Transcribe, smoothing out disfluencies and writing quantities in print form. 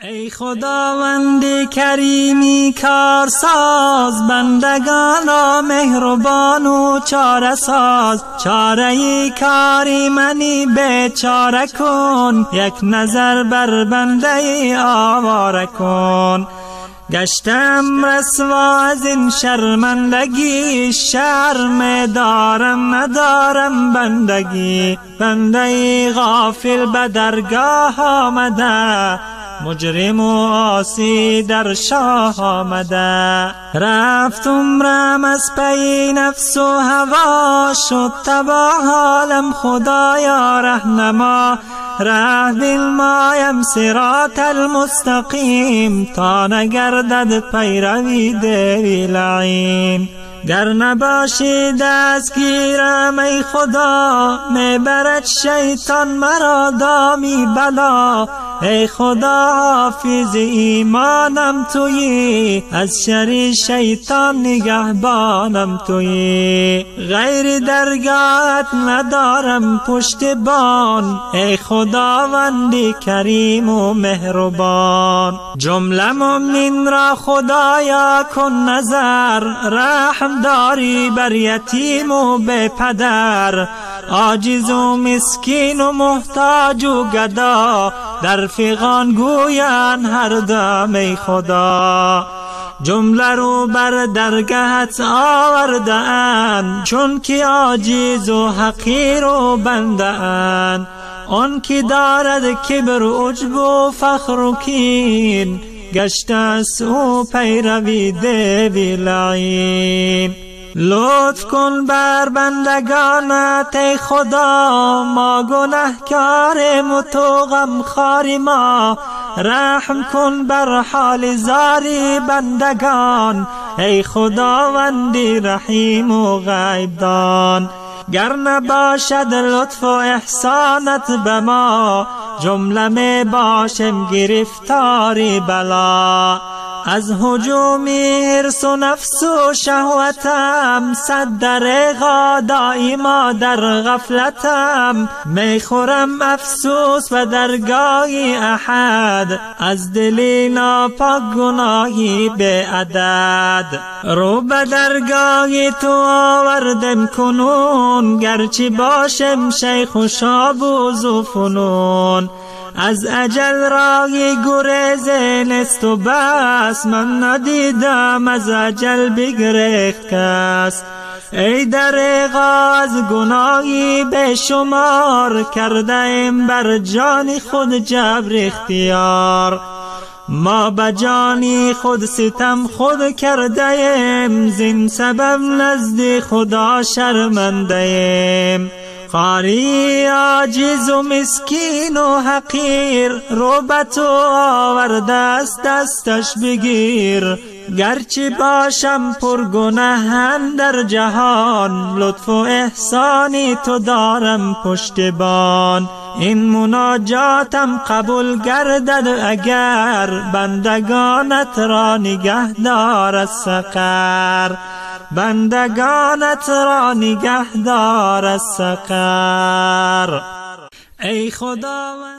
ای خداوند کریمی کارساز، بندگان را مهربان و چاره ساز. چاره کاری منی بیچاره کن، یک نظر بر بنده آواره کن. گشتم رسوا از این شرمندگی، شرم دارم ندارم بندگی. بنده غافل به درگاه آمده، مجرم و عاصی در شاه آمده. رفت عمرم از پی نفس و هوا، شد تباه حالم خدایا رهنما. ره بالمایم صراط المستقیم، تا نگردد پیروی دیوی لعین. گر نباشی دستگیرم ای خدا، میبرد شیطان مرا دامی بلا. ای خدا حافظ ایمانم تویی، از شر شیطان نگهبانم تویی. غیر درگاهت ندارم پشتبان، ای خداوندی کریم و مهربان. جمله مؤمن را خدایا کن نظر، رحم داری بر یتیم و بی پدر. عاجز و مسکین و محتاج و گدا، در فغان گویند هر دم ای خدا. جمله رو بر درگهت آورده اند، چون که عاجز و حقیر و بنده اند. آن که دارد کبر و عجب و فخر و کین، گشته است او پیروی دیوی لعین. لطف کن بر بندگانت ای خدا، ما گنهکاریم و تو غمخوار ما. رحم کن بر حال زاری بندگان، ای خداوندی رحیم و غیب دان. گر نباشد لطف و احسانت به ما، جمله می باشم گرفتاری بلا. از هجوم حرص و نفس و شهوتم، صد دریغا دائما در غفلتم. می خورم افسوس و درگاهی احد، از دلی ناپاک گناهی بی عدد. رو به درگاهی تو آوردم کنون، گرچه باشم شیخ و شابوز و فنون. از اجل راهی گریز نیست و بس، من ندیدم از اجل بگریخت کس. ای دریغا از گناهی به شمار، کرده ایم بر جان خود جبر اختیار. ما به جانی خود ستم خود کرده ایم، زین سبب نزد خدا شرمنده ایم. قاری عاجز و مسکین و حقیر، رو به تو آورده است دستش بگیر. گرچه باشم پر گناه در جهان، لطف و احسانی تو دارم پشتبان. این مناجاتم قبول گردد اگر، بندگانت را نگه دار از سقر. بندگانت را نگه دار از سقر. ای خداوند